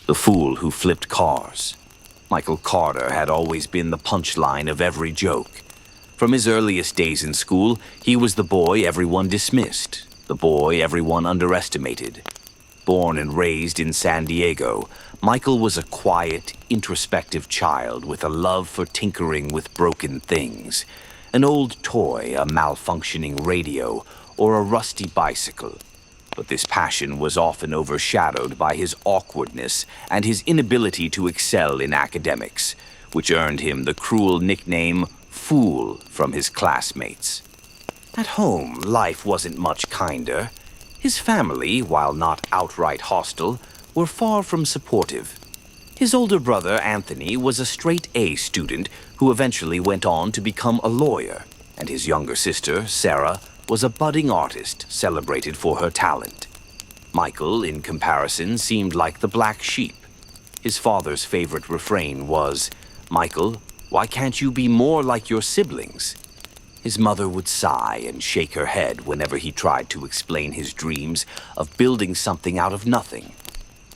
The fool who flipped cars. Michael Carter had always been the punchline of every joke. From his earliest days in school, he was the boy everyone dismissed, the boy everyone underestimated. Born and raised in San Diego, Michael was a quiet, introspective child with a love for tinkering with broken things. An old toy, a malfunctioning radio, or a rusty bicycle. But this passion was often overshadowed by his awkwardness and his inability to excel in academics, which earned him the cruel nickname Fool from his classmates. At home, life wasn't much kinder. His family, while not outright hostile, were far from supportive. His older brother, Anthony, was a straight-A student who eventually went on to become a lawyer, and his younger sister, Sarah, was a budding artist celebrated for her talent. Michael, in comparison, seemed like the black sheep. His father's favorite refrain was, "Michael, why can't you be more like your siblings?" His mother would sigh and shake her head whenever he tried to explain his dreams of building something out of nothing.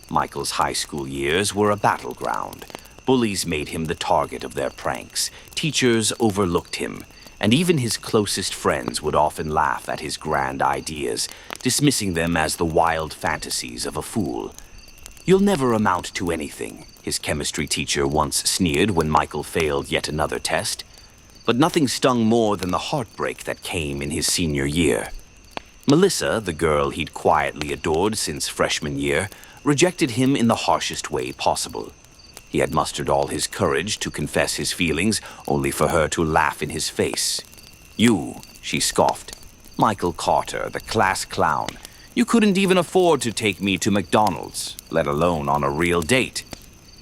Michael's high school years were a battleground. Bullies made him the target of their pranks. Teachers overlooked him, and even his closest friends would often laugh at his grand ideas, dismissing them as the wild fantasies of a fool. "You'll never amount to anything," his chemistry teacher once sneered when Michael failed yet another test. But nothing stung more than the heartbreak that came in his senior year. Melissa, the girl he'd quietly adored since freshman year, rejected him in the harshest way possible. He had mustered all his courage to confess his feelings, only for her to laugh in his face. "You," she scoffed. "Michael Carter, the class clown. You couldn't even afford to take me to McDonald's, let alone on a real date."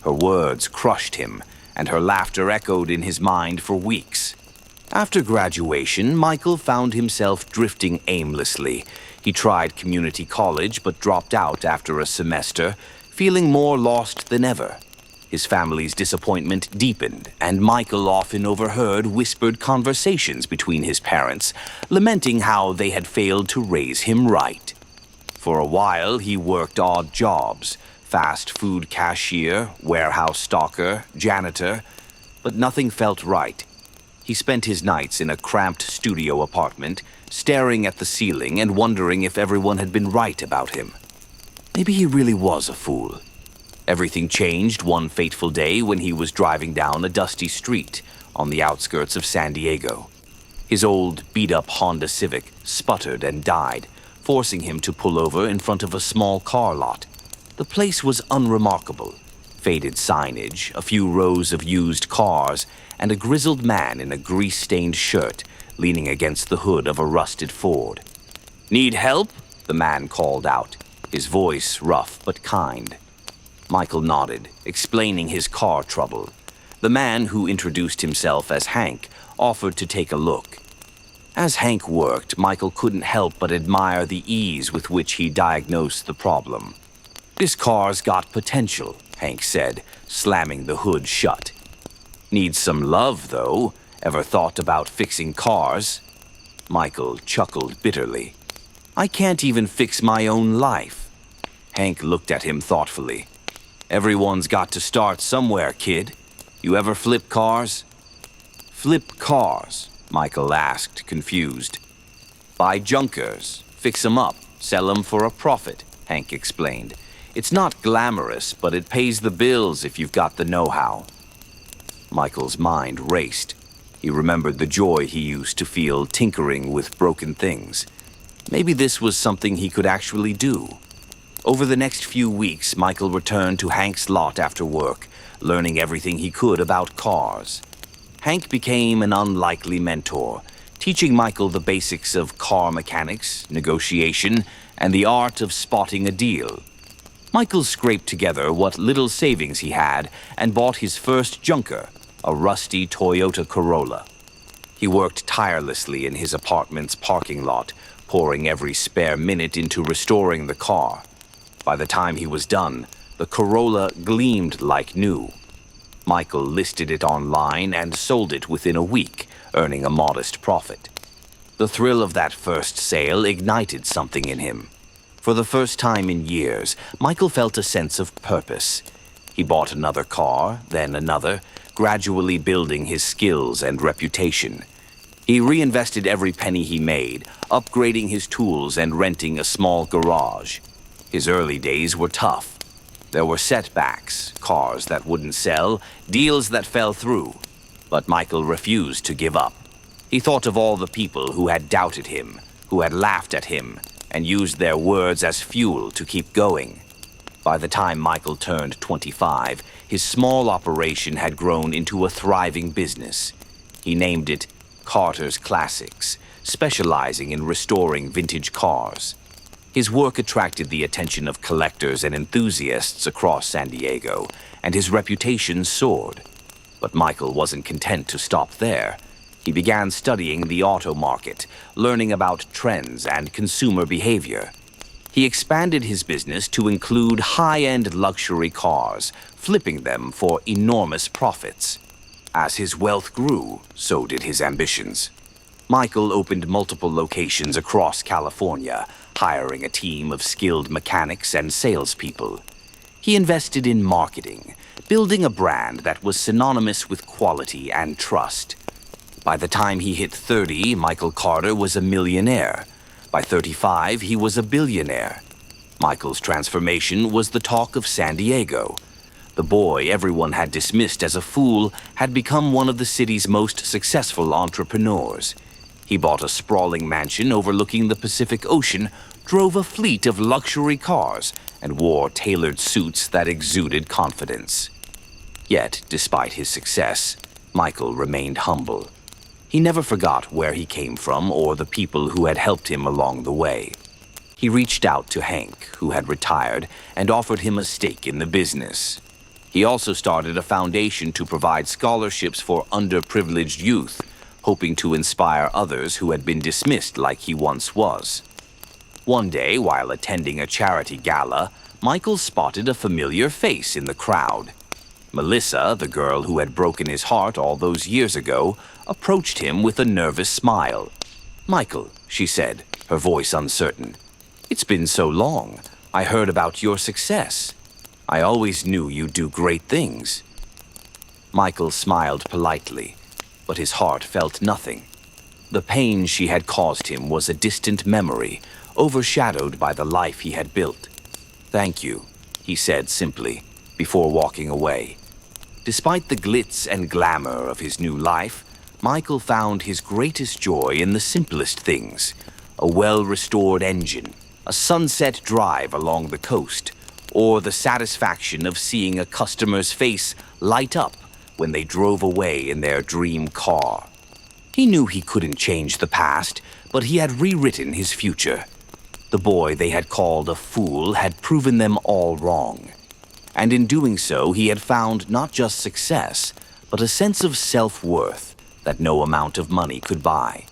Her words crushed him, and her laughter echoed in his mind for weeks. After graduation, Michael found himself drifting aimlessly. He tried community college but dropped out after a semester, feeling more lost than ever. His family's disappointment deepened, and Michael often overheard whispered conversations between his parents, lamenting how they had failed to raise him right. For a while, he worked odd jobs, fast food cashier, warehouse stalker, janitor, but nothing felt right. He spent his nights in a cramped studio apartment, staring at the ceiling and wondering if everyone had been right about him. Maybe he really was a fool. Everything changed one fateful day when he was driving down a dusty street on the outskirts of San Diego. His old, beat-up Honda Civic sputtered and died, forcing him to pull over in front of a small car lot. The place was unremarkable. Faded signage, a few rows of used cars, and a grizzled man in a grease-stained shirt leaning against the hood of a rusted Ford. "Need help?" the man called out, his voice rough but kind. Michael nodded, explaining his car trouble. The man, who introduced himself as Hank, offered to take a look. As Hank worked, Michael couldn't help but admire the ease with which he diagnosed the problem. "This car's got potential," Hank said, slamming the hood shut. "Needs some love, though. Ever thought about fixing cars?" Michael chuckled bitterly. "I can't even fix my own life." Hank looked at him thoughtfully. "Everyone's got to start somewhere, kid. You ever flip cars?" "Flip cars?" Michael asked, confused. "Buy junkers, fix 'em up, sell 'em for a profit," Hank explained. "It's not glamorous, but it pays the bills if you've got the know-how." Michael's mind raced. He remembered the joy he used to feel tinkering with broken things. Maybe this was something he could actually do. Over the next few weeks, Michael returned to Hank's lot after work, learning everything he could about cars. Hank became an unlikely mentor, teaching Michael the basics of car mechanics, negotiation, and the art of spotting a deal. Michael scraped together what little savings he had and bought his first junker, a rusty Toyota Corolla. He worked tirelessly in his apartment's parking lot, pouring every spare minute into restoring the car. By the time he was done, the Corolla gleamed like new. Michael listed it online and sold it within a week, earning a modest profit. The thrill of that first sale ignited something in him. For the first time in years, Michael felt a sense of purpose. He bought another car, then another, gradually building his skills and reputation. He reinvested every penny he made, upgrading his tools and renting a small garage. His early days were tough. There were setbacks, cars that wouldn't sell, deals that fell through. But Michael refused to give up. He thought of all the people who had doubted him, who had laughed at him, and used their words as fuel to keep going. By the time Michael turned 25, his small operation had grown into a thriving business. He named it Carter's Classics, specializing in restoring vintage cars. His work attracted the attention of collectors and enthusiasts across San Diego, and his reputation soared. But Michael wasn't content to stop there. He began studying the auto market, learning about trends and consumer behavior. He expanded his business to include high-end luxury cars, flipping them for enormous profits. As his wealth grew, so did his ambitions. Michael opened multiple locations across California, hiring a team of skilled mechanics and salespeople. He invested in marketing, building a brand that was synonymous with quality and trust. By the time he hit 30, Michael Carter was a millionaire. By 35, he was a billionaire. Michael's transformation was the talk of San Diego. The boy everyone had dismissed as a fool had become one of the city's most successful entrepreneurs. He bought a sprawling mansion overlooking the Pacific Ocean, drove a fleet of luxury cars, and wore tailored suits that exuded confidence. Yet, despite his success, Michael remained humble. He never forgot where he came from or the people who had helped him along the way. He reached out to Hank, who had retired, and offered him a stake in the business. He also started a foundation to provide scholarships for underprivileged youth, hoping to inspire others who had been dismissed like he once was. One day, while attending a charity gala, Michael spotted a familiar face in the crowd. Melissa, the girl who had broken his heart all those years ago, approached him with a nervous smile. "Michael," she said, her voice uncertain. "It's been so long. I heard about your success. I always knew you'd do great things." Michael smiled politely, but his heart felt nothing. The pain she had caused him was a distant memory, overshadowed by the life he had built. "Thank you," he said simply, before walking away. Despite the glitz and glamour of his new life, Michael found his greatest joy in the simplest things: a well-restored engine, a sunset drive along the coast, or the satisfaction of seeing a customer's face light up when they drove away in their dream car. He knew he couldn't change the past, but he had rewritten his future. The boy they had called a fool had proven them all wrong. And in doing so, he had found not just success, but a sense of self-worth that no amount of money could buy.